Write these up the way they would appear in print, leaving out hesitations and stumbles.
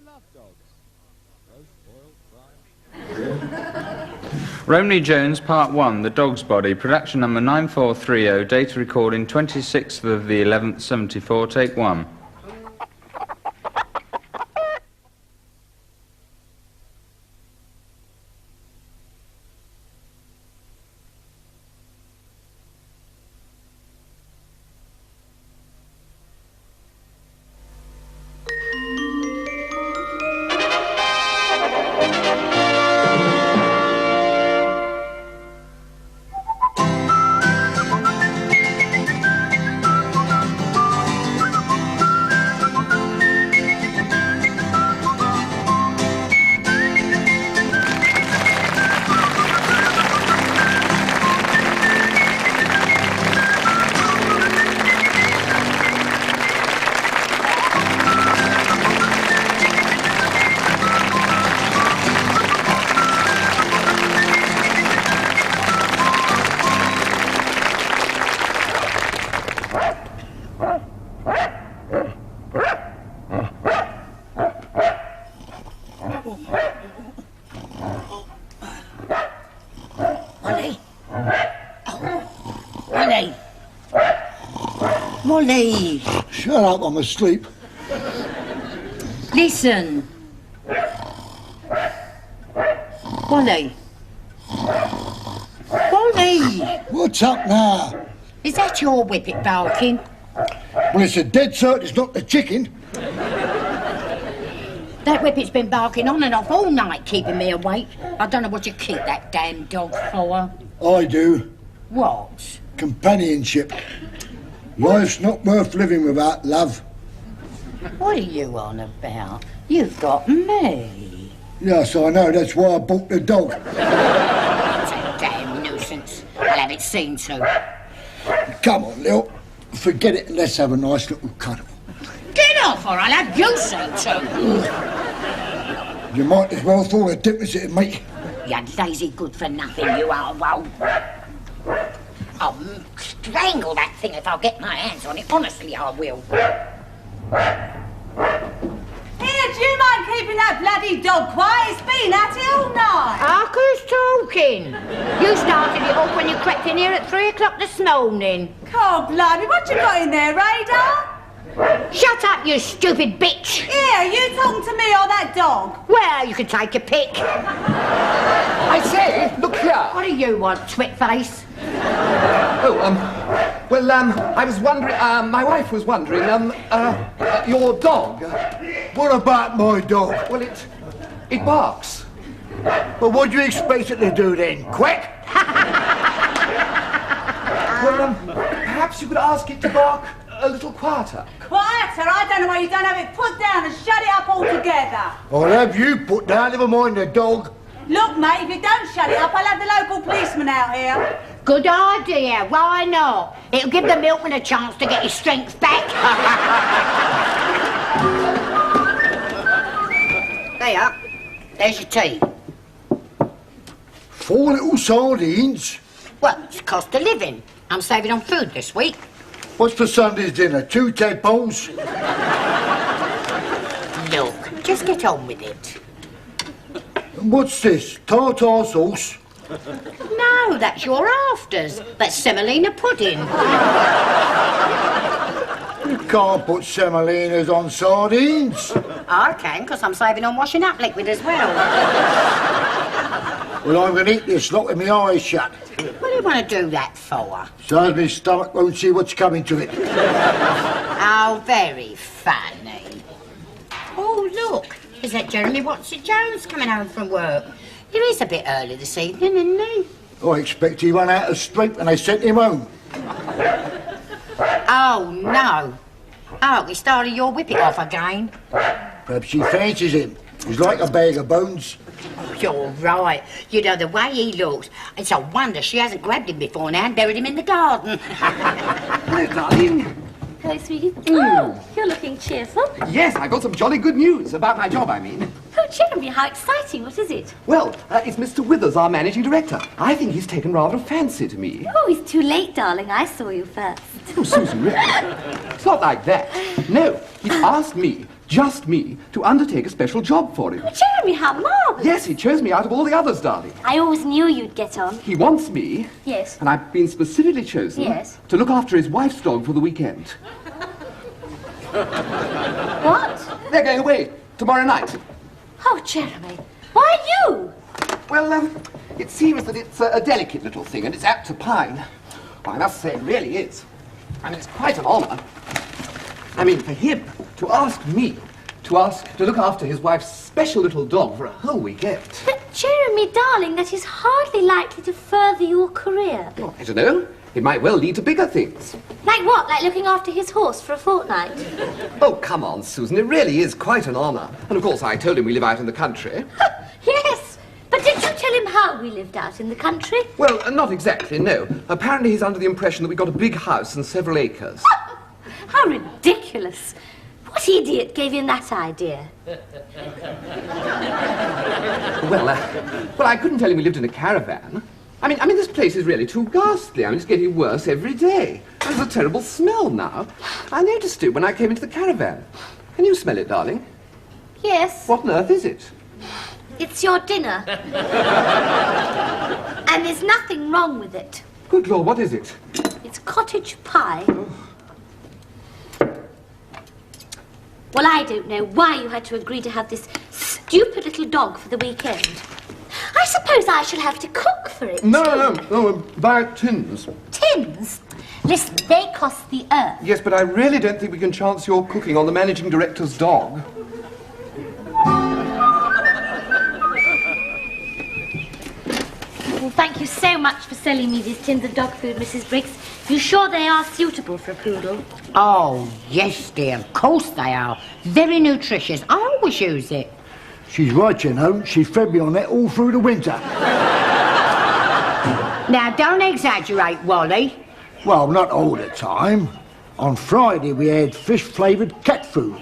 love dogs. Roast, boiled, fried. Romany Jones, Part 1, The Dogsbody, production number 9430, data recording 26th of the 11th, 74, take 1. Molly! Shut up, I'm asleep. Listen. Molly. Molly! What's up now? Is that your whippet barking? Well, it's a dead cert, it's not the chicken. That whippet's been barking on and off all night, keeping me awake. I don't know what you keep that damn dog for. I do. What? Companionship. Life's not worth living without love. What are you on about? You've got me. Yes, I know, that's why I bought the dog. It's a damn nuisance. I'll have it seen to. Come on, Lil. Forget it and let's have a nice little cuddle. Get off or I'll have you seen to. You might as well throw a difference it'd make. You lazy good for nothing, you are. Well, I'll strangle that thing if I get my hands on it. Honestly, I will. Here, do you mind keeping that bloody dog quiet? It's been at it all night. Who's talking? You started it off when you crept in here at 3 o'clock this morning. God, blimey, what you got in there, Radar? Shut up, you stupid bitch! Here, you talking to me or that dog? Well, you can take a pick. I say, look here. What do you want, twitface? I was wondering, my wife was wondering, your dog. What about my dog? Well, it barks. Well, what do you expect it to do then? Quack? Well, perhaps you could ask it to bark a little quieter. Quieter? I don't know why you don't have it put down and shut it up altogether. I'll have you put down, never mind the dog. Look, mate, if you don't shut it up, I'll have the local policeman out here. Good idea, why not? It'll give the milkman a chance to get his strength back. There, there's your tea. 4 little sardines? Well, it's cost of living. I'm saving on food this week. What's for Sunday's dinner? 2 tadpoles? Look, just get on with it. And what's this? Tartar sauce? No, that's your afters. That's semolina pudding. You can't put semolinas on sardines. I can, because I'm saving on washing up liquid as well. Well, I'm going to eat this lot with my eyes shut. What do you want to do that for? So as my stomach won't see what's coming to it. Oh, very funny. Oh, look. Is that Jeremy Watson-Jones coming home from work? He is a bit early this evening, isn't he? I expect he ran out of strength when they sent him home. Oh, no. Oh, he started your whipping off again. Perhaps she fancies him. He's like a bag of bones. Oh, you're right. You know, the way he looks, it's a wonder she hasn't grabbed him before now and buried him in the garden. Hello, darling. Hello, sweetie. Oh, you're looking cheerful. Yes, I got some jolly good news about my job, I mean. Oh, Jeremy, how exciting. What is it? Well, it's Mr. Withers, our managing director. I think he's taken rather a fancy to me. Oh, it's too late, darling. I saw you first. Oh, Susan, really? It's not like that. No, he asked me, just me, to undertake a special job for him. Oh, Jeremy, how marvellous. Yes, he chose me out of all the others, darling. I always knew you'd get on. He wants me, Yes. and I've been specifically chosen Yes. to look after his wife's dog for the weekend. What? They're going away tomorrow night. Oh, Jeremy, why you? Well, it seems that it's a delicate little thing, and it's apt to pine. Well, I must say, it really is. I mean, it's quite an honour. I mean, for him to ask me to look after his wife's special little dog for a whole weekend. But, Jeremy, darling, that is hardly likely to further your career. Oh, I don't know. It might well lead to bigger things. Like what? Like looking after his horse for a fortnight? Oh, come on, Susan. It really is quite an honour. And, of course, I told him we live out in the country. Yes. But did you tell him how we lived out in the country? Well, not exactly, no. Apparently he's under the impression that we got a big house and several acres. How ridiculous. What idiot gave him that idea? Well, I couldn't tell him we lived in a caravan. I mean, this place is really too ghastly. I mean, it's getting worse every day. There's a terrible smell now. I noticed it when I came into the caravan. Can you smell it, darling? Yes. What on earth is it? It's your dinner. And there's nothing wrong with it. Good Lord, what is it? It's cottage pie. Well, I don't know why you had to agree to have this stupid little dog for the weekend. I suppose I shall have to cook for it. No, buy tins. Tins? Listen, they cost the earth. Yes, but I really don't think we can chance your cooking on the managing director's dog. Well, thank you so much for selling me these tins of dog food, Mrs. Briggs. You sure they are suitable for a poodle? Oh, yes, dear. Of course they are. Very nutritious. I always use it. She's right, you know. She fed me on that all through the winter. Now, don't exaggerate, Wally. Well, not all the time. On Friday, we had fish-flavoured cat food.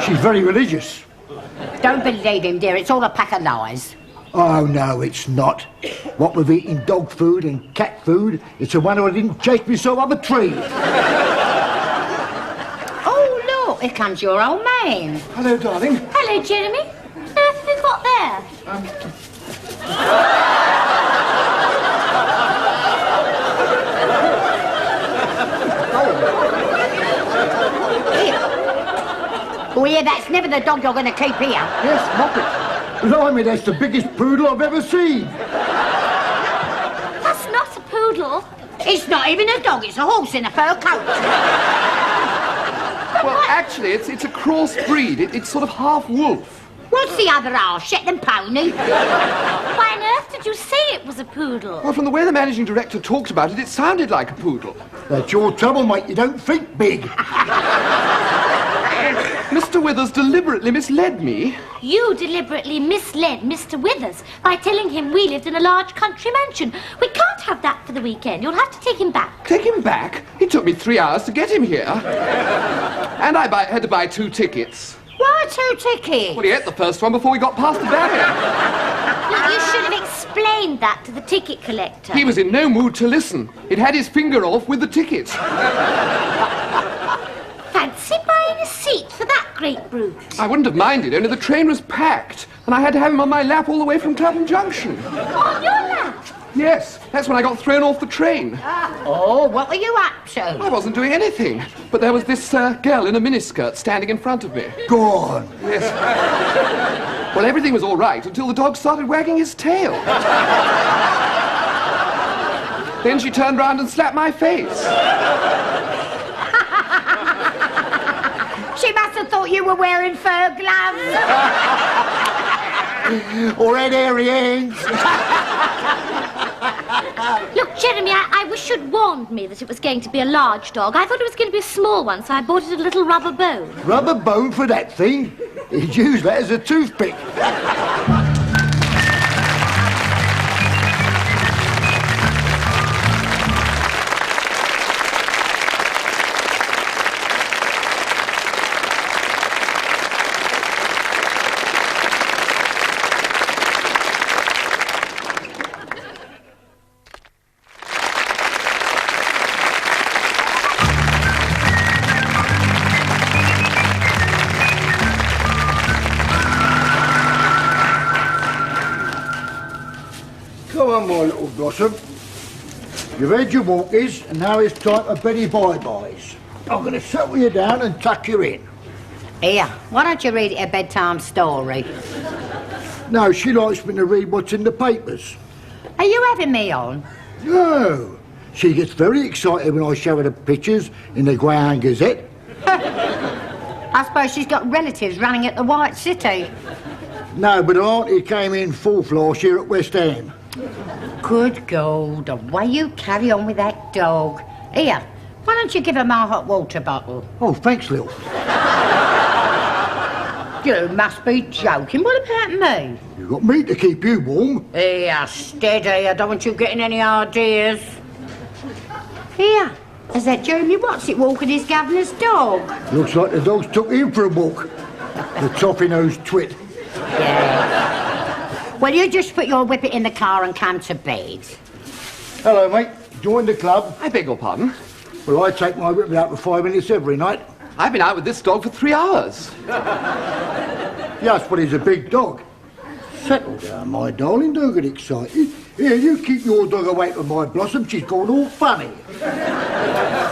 She's very religious. Don't believe him, dear. It's all a pack of lies. Oh, no, it's not. What with eating dog food and cat food, it's a wonder I didn't chase myself up a tree. Oh, look, here comes your old man. Hello, darling. Hello, Jeremy. What earth have you got there? Oh, yeah, that's never the dog you're going to keep here. Yes, Moppet. Blimey, that's the biggest poodle I've ever seen. That's not a poodle. It's not even a dog, it's a horse in a fur coat. Well, actually, it's a cross breed. It's sort of half wolf. What's the other half? Shetland pony? Why on earth did you say it was a poodle? Well, from the way the managing director talked about it, it sounded like a poodle. That's your trouble, mate. You don't think big. Mr. Withers deliberately misled me. You deliberately misled Mr. Withers by telling him we lived in a large country mansion. We can't have that for the weekend. You'll have to take him back. Take him back? It took me 3 hours to get him here. And I had to buy 2 tickets. Why 2 tickets? Well, he ate the first one before we got past the barrier. Look, you should have explained that to the ticket collector. He was in no mood to listen. He'd had his finger off with the ticket. Fancy buying a seat for that great brute. I wouldn't have minded, only the train was packed, and I had to have him on my lap all the way from Clapham Junction. On your lap? Yes, that's when I got thrown off the train. Oh, what were you up to? I wasn't doing anything, but there was this girl in a miniskirt standing in front of me. Go on. Yes. Well, everything was all right until the dog started wagging his tail. Then she turned round and slapped my face. She must have thought you were wearing fur gloves. Or red hairy hands. Look, Jeremy, I wish you'd warned me that it was going to be a large dog. I thought it was going to be a small one, so I bought it a little rubber bone. Rubber bone for that thing? He'd use that as a toothpick. done, my little blossom. You've had your walkies, and now it's time for Betty bye-byes. I'm going to settle you down and tuck you in. Here, why don't you read it a bedtime story? No, she likes me to read what's in the papers. Are you having me on? No. She gets very excited when I show her the pictures in the Greyhound Gazette. I suppose she's got relatives running at the White City. No, but her auntie came in fourth last year at West Ham. Good God, the way you carry on with that dog. Here, why don't you give her my hot water bottle? Oh, thanks, Lil. You must be joking. What about me? You got me to keep you warm. Here, steady. I don't want you getting any ideas. Here, is that Jeremy Watts walking his governor's dog? Looks like the dog's took him for a walk. The toffee-nosed twit. Yeah. Well, you just put your whippet in the car and come to bed. Hello, mate. Join the club. I beg your pardon? Well, I take my whippet out for 5 minutes every night. I've been out with this dog for 3 hours. Yes, but he's a big dog. Settle down, my darling. Don't get excited. Here, you keep your dog away from my Blossom. She's gone all funny.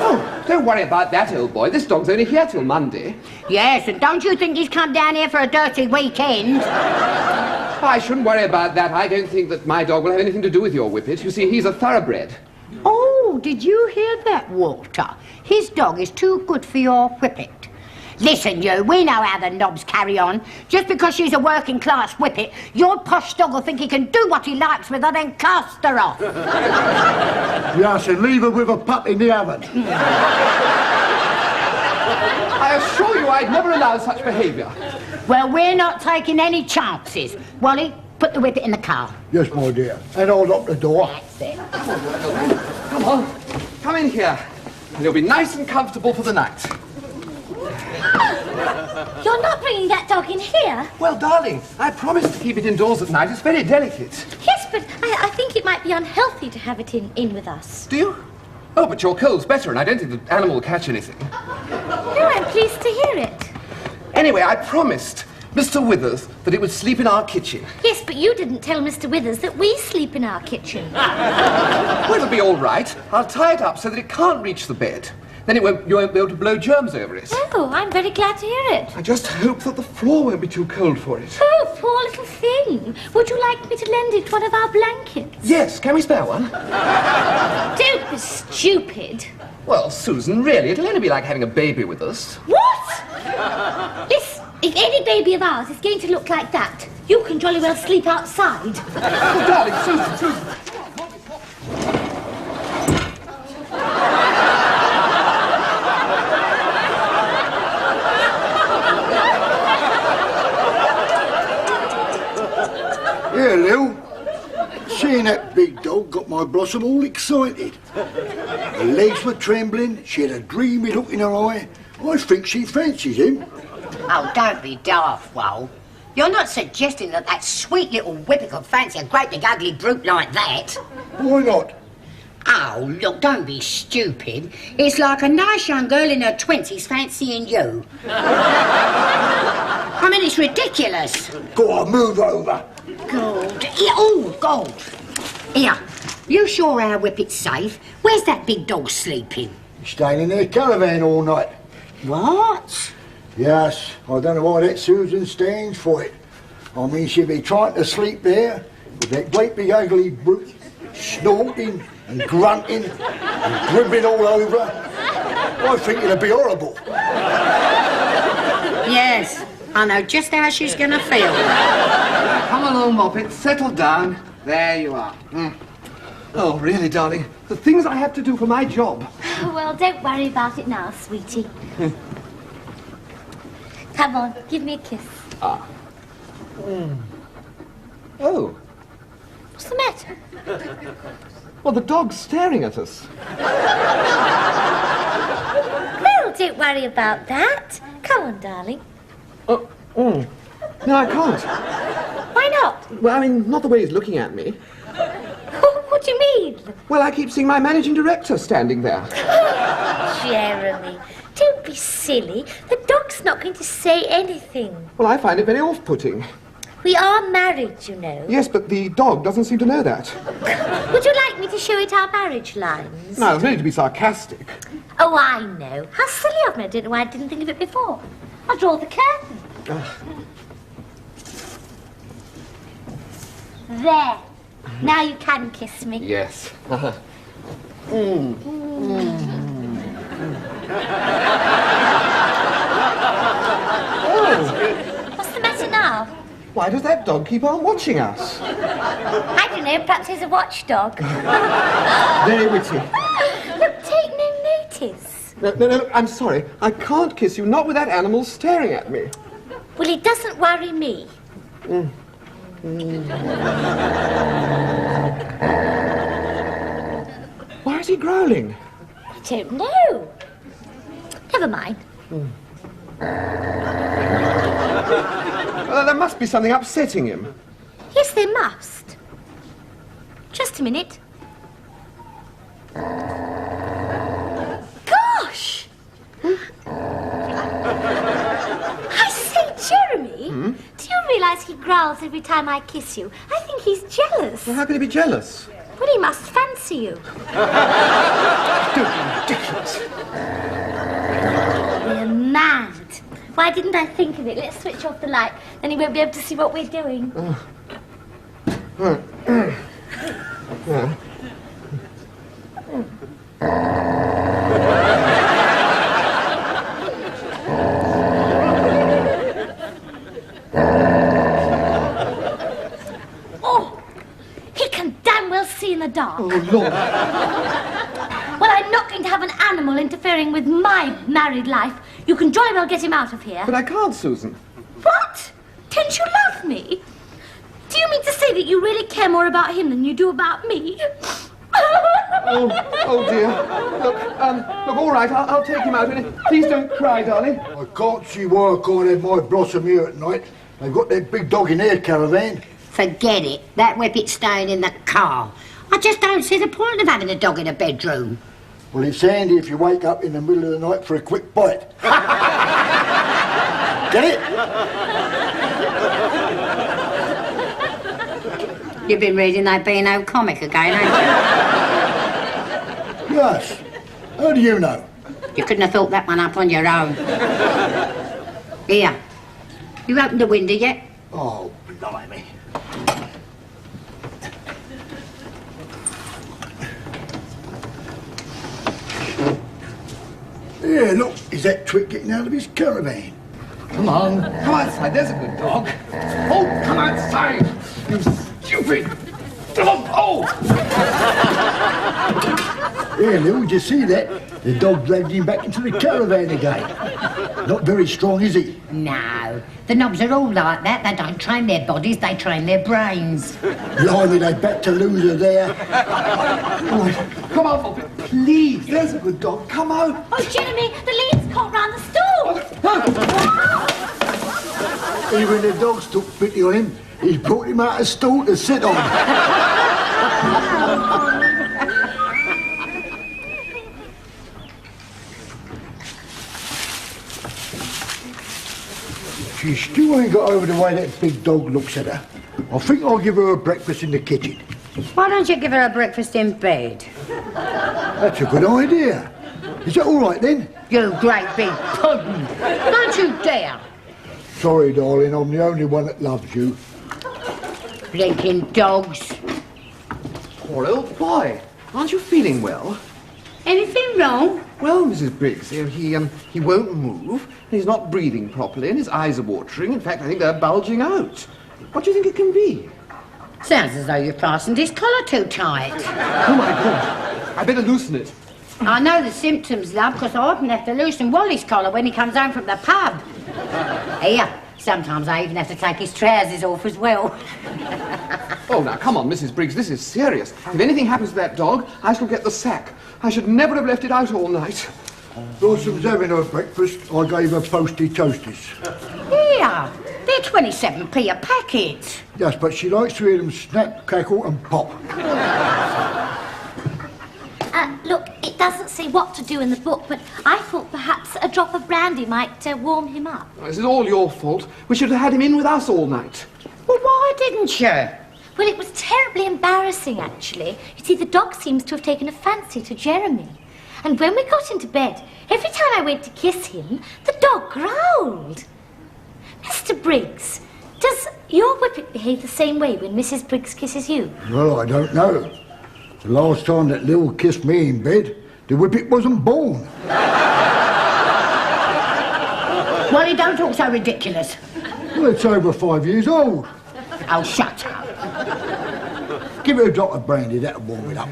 Oh, don't worry about that, old boy. This dog's only here till Monday. Yes, and don't you think he's come down here for a dirty weekend? I shouldn't worry about that. I don't think that my dog will have anything to do with your whippet. You see, he's a thoroughbred. Oh, did you hear that, Walter? His dog is too good for your whippet. Listen, you, we know how the knobs carry on. Just because she's a working-class whippet, your posh dog will think he can do what he likes with her, then cast her off. Yes, and leave her with a pup in the oven. I assure you I'd never allow such behaviour. Well, we're not taking any chances. Wally, put the whippet in the car. Yes, my dear. And I'll lock the door. That's it. Come on, come in here. And you'll be nice and comfortable for the night. You're not bringing that dog in here? Well, darling, I promised to keep it indoors at night. It's very delicate. Yes, but I think it might be unhealthy to have it in with us. Do you? Oh, but your cold's better, and I don't think the animal will catch anything. No, I'm pleased to hear it. Anyway, I promised Mr. Withers that it would sleep in our kitchen. Yes, but you didn't tell Mr. Withers that we sleep in our kitchen. Well, it'll be all right. I'll tie it up so that it can't reach the bed. Then you won't be able to blow germs over it. Oh, I'm very glad to hear it. I just hope that the floor won't be too cold for it. Oh, poor little thing. Would you like me to lend it one of our blankets? Yes, can we spare one? Don't be stupid. Well, Susan, really, it'll only be like having a baby with us. What? Listen, if any baby of ours is going to look like that, you can jolly well sleep outside. Oh, darling, Susan. Here, Lil. Seeing that big dog got my Blossom all excited. Her legs were trembling, she had a dreamy look in her eye. I think she fancies him. Oh, don't be daft, Wal. You're not suggesting that sweet little whippet could fancy a great big ugly brute like that? Why not? Oh, look, don't be stupid. It's like a nice young girl in her 20s fancying you. I mean, it's ridiculous. Go on, move over. God. Yeah, oh, God. Here, you sure our whippet's safe? Where's that big dog sleeping? He's staying in their caravan all night. What? Yes, I don't know why that Susan stands for it. I mean, she'd be trying to sleep there with that great big ugly brute snorting and grunting and dribbling all over her. I think it'd be horrible. Yes, I know just how she's going to feel. Come along, Moppet, settle down. There you are. Oh, really, darling, the things I have to do for my job. Oh, well, don't worry about it now, sweetie. Come on, give me a kiss. Ah. Oh. What's the matter? Well, the dog's staring at us. Well, don't worry about that. Come on, darling. No, I can't. Why not? Well, I mean, not the way he's looking at me. What do you mean? Well, I keep seeing my managing director standing there. Jeremy, don't be silly. The dog's not going to say anything. Well, I find it very off-putting. We are married, you know. Yes, but the dog doesn't seem to know that. Would you like me to show it our marriage lines? No, I was ready to be sarcastic. Oh, I know. How silly of me. I don't know why I didn't think of it before. I'll draw the curtain. There. Now you can kiss me. Yes. What's the matter now? Why does that dog keep on watching us? I don't know. Perhaps he's a watchdog. Very witty. Look, take no notice. No, I'm sorry. I can't kiss you, not with that animal staring at me. Well, it doesn't worry me. Why is he growling? I don't know. Never mind. There must be something upsetting him. Yes, there must. Just a minute. Gosh! I say, Jeremy, do you realise he growls every time I kiss you? I think he's jealous. Well, how can he be jealous? Well, he must fancy you. Don't be ridiculous. We're mad. Why didn't I think of it? Let's switch off the light, then he won't be able to see what we're doing. Oh, he can damn well see in the dark. Oh, Lord. Well, I'm not going to have an animal interfering with my married life. You can jolly well get him out of here. But I can't, Susan. What? Don't you love me? Do you mean to say that you really care more about him than you do about me? Oh dear. Look, all right, I'll take him out. Please don't cry, darling. I can't see why I can't have my blossom here at night. They've got that big dog in their caravan. Forget it. That whippet's staying in the car. I just don't see the point of having a dog in a bedroom. Well, it's handy if you wake up in the middle of the night for a quick bite. Get it? You've been reading that B&O comic again, haven't Yes. How do you know? you? You couldn't have thought that one up on your own. Here. You opened the window yet? Oh, blimey. Yeah, look, is that Twit getting out of his caravan? Come on. Come outside, there's a good dog. Oh, come outside, you stupid dog. Oh! Yeah, Lou, did you see that? The dog dragged him back into the caravan again. Not very strong, is he? No. The knobs are all like that. They don't train their bodies, they train their brains. Blimey, they back to loser there. All right, come on, Poppy, please. There's a good dog. Come out. Oh, Jeremy, the lead's caught round the stool. Even the dogs took pity on him. He brought him out of stool to sit on. She still ain't got over the way that big dog looks at her. I think I'll give her a breakfast in the kitchen. Why don't you give her a breakfast in bed? That's a good idea. Is that all right then? You great big puddin'. Don't you dare. Sorry, darling, I'm the only one that loves you. Blinking dogs. Poor old boy. Aren't you feeling well? Anything wrong? Well, Mrs. Briggs, he won't move, and he's not breathing properly, and his eyes are watering. In fact, I think they're bulging out. What do you think it can be? Sounds as though you fastened his collar too tight. Oh, my God. I better loosen it. I know the symptoms, love, because I often have to loosen Wally's collar when he comes home from the pub. Here, sometimes I even have to take his trousers off as well. Oh, now, come on, Mrs. Briggs, this is serious. If anything happens to that dog, I shall get the sack. I should never have left it out all night. Blossom's having her breakfast. I gave her posty toasties. Here, they're 27p a packet. Yes, but she likes to hear them snap, crackle and pop. Look, it doesn't say what to do in the book, but I thought perhaps a drop of brandy might warm him up. This is all your fault. We should have had him in with us all night. Well, didn't you? Well, it was terribly embarrassing, actually. You see, the dog seems to have taken a fancy to Jeremy. And when we got into bed, every time I went to kiss him, the dog growled. Mr. Briggs, does your whippet behave the same way when Mrs. Briggs kisses you? Well, I don't know. The last time that Lil kissed me in bed, the whippet wasn't born. Well, he don't talk so ridiculous. Well, it's over 5 years old. Oh, shut up. Give it a drop of brandy, that'll warm it up.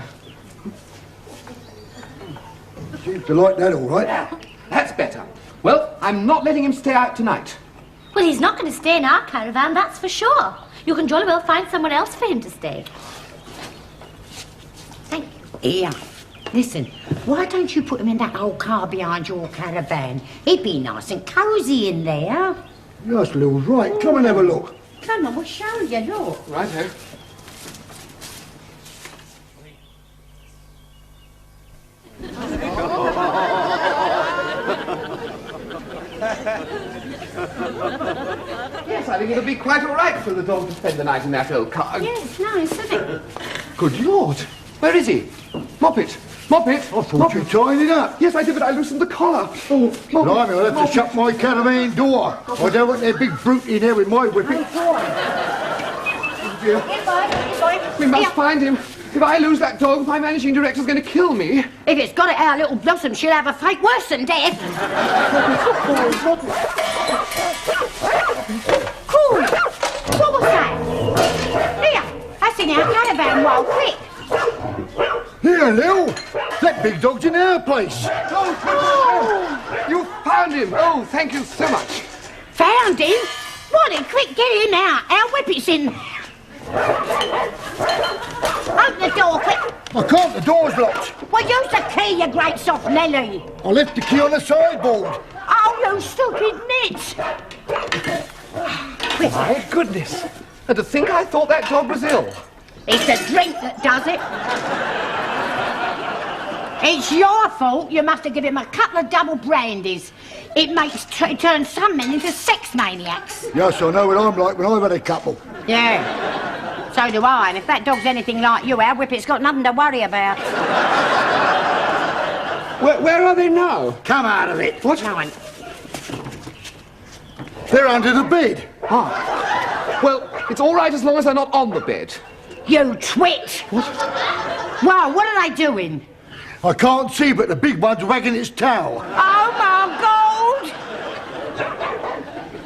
Seems to like that all right. That's better. Well, I'm not letting him stay out tonight. Well, he's not going to stay in our caravan, that's for sure. You can jolly well find somewhere else for him to stay. Thank you. Here, listen, why don't you put him in that old car behind your caravan? He'd be nice and cosy in there. Yes, Lil's right. Come and have a look. Come on, we'll show you, look. Righto. Yes, I think it'll be quite all right for the dog to spend the night in that old car. Yes, nice, isn't it? Good Lord. Where is he? Moppet. Moppet. I thought you tied it up. Yes, I did, but I loosened the collar. Oh, Moppet. Blimey, I'll have to shut my caravan door. I don't want that big brute in there with my whippet. Dear. We must find him. If I lose that dog, my managing director's going to kill me. If it's got it our little Blossom, she'll have a fate worse than death. Cool. What was that? Here, that's in our caravan, wild quick. Here, Lil. That big dog's in our place. Oh, you found him. Oh, thank you so much. Found him? Wally, quick, get him out. Our whippet's in. Open the door, quick. I can't, the door's locked. Well, use the key, you great soft Nelly. I left the key on the sideboard. Oh, you stupid nit. My goodness. And to think I thought that dog was ill. It's the drink that does it. It's your fault. You must have given him a couple of double brandies. It turns some men into sex maniacs. Yes, I know what I'm like when I've had a couple. Yeah, so do I. And if that dog's anything like you, our whippet's got nothing to worry about. Where are they now? Come out of it. What? No one. They're under the bed. Ah. Well, it's all right as long as they're not on the bed. You twit! What? Wow, what are they doing? I can't see, but the big one's wagging its tail. Oh, my God!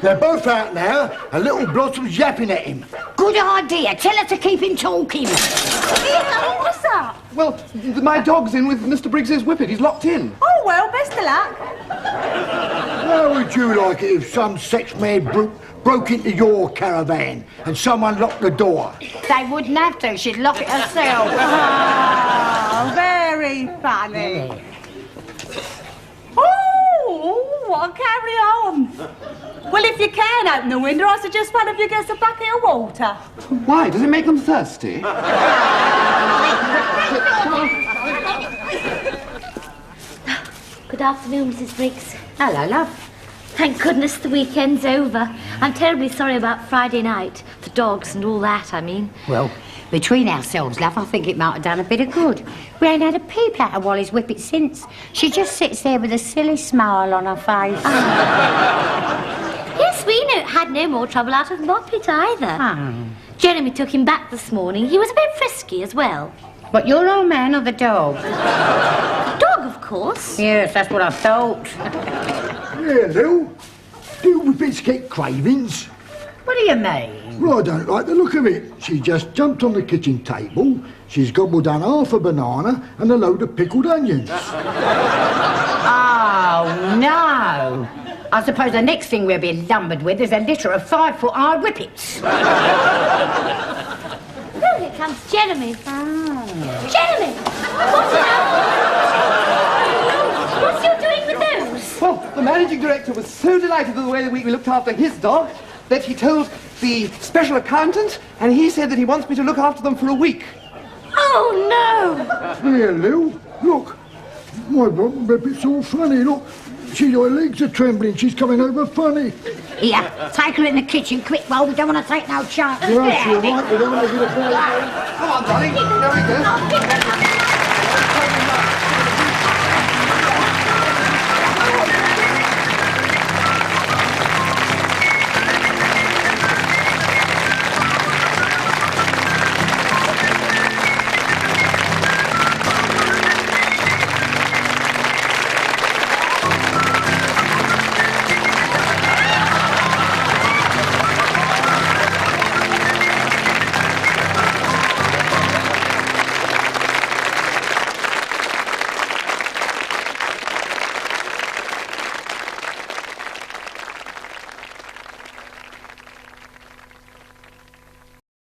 They're both out now, and little Blossom's yapping at him. Good idea. Tell her to keep him talking. Yeah, what's up? Well, my dog's in with Mr. Briggs's whippet. He's locked in. Oh, well, best of luck. How would you like it if some sex-mad brute broke into your caravan and someone locked the door? They wouldn't have to. She'd lock it herself. Oh, very funny. Oh, what a carry on. Well, if you can open the window, I suggest one of you gets a bucket of water. Why? Does it make them thirsty? Good afternoon, Mrs. Briggs. Hello, love. Thank goodness the weekend's over. I'm terribly sorry about Friday night. The dogs and all that, I mean. Well, between ourselves, love, I think it might have done a bit of good. We ain't had a peep out of Wally's whippet since. She just sits there with a silly smile on her face. Yes, we had no more trouble out of Moppet either. Jeremy took him back this morning. He was a bit frisky as well. But your old man or the dog? The dog, of course. Yes, that's what I thought. Yeah, Lil. Do whippets get cravings? What do you mean? Well, I don't like the look of it. She just jumped on the kitchen table, she's gobbled down half a banana and a load of pickled onions. Oh, no. I suppose the next thing we'll be lumbered with is a litter of 5-foot-high whippets. Oh, here comes Jeremy. Oh. Jeremy! What's you doing with those? Well, the managing director was so delighted with the way that we looked after his dog that he told the special accountant, and he said that he wants me to look after them for a week. Oh, no! Here, Lil. Look. My whippet's all funny, look. her legs are trembling. She's coming over funny. Here, take her in the kitchen quick, well, we don't want to take no chances. Right, you're right. We don't want to get a bad. Come on, darling. There we go.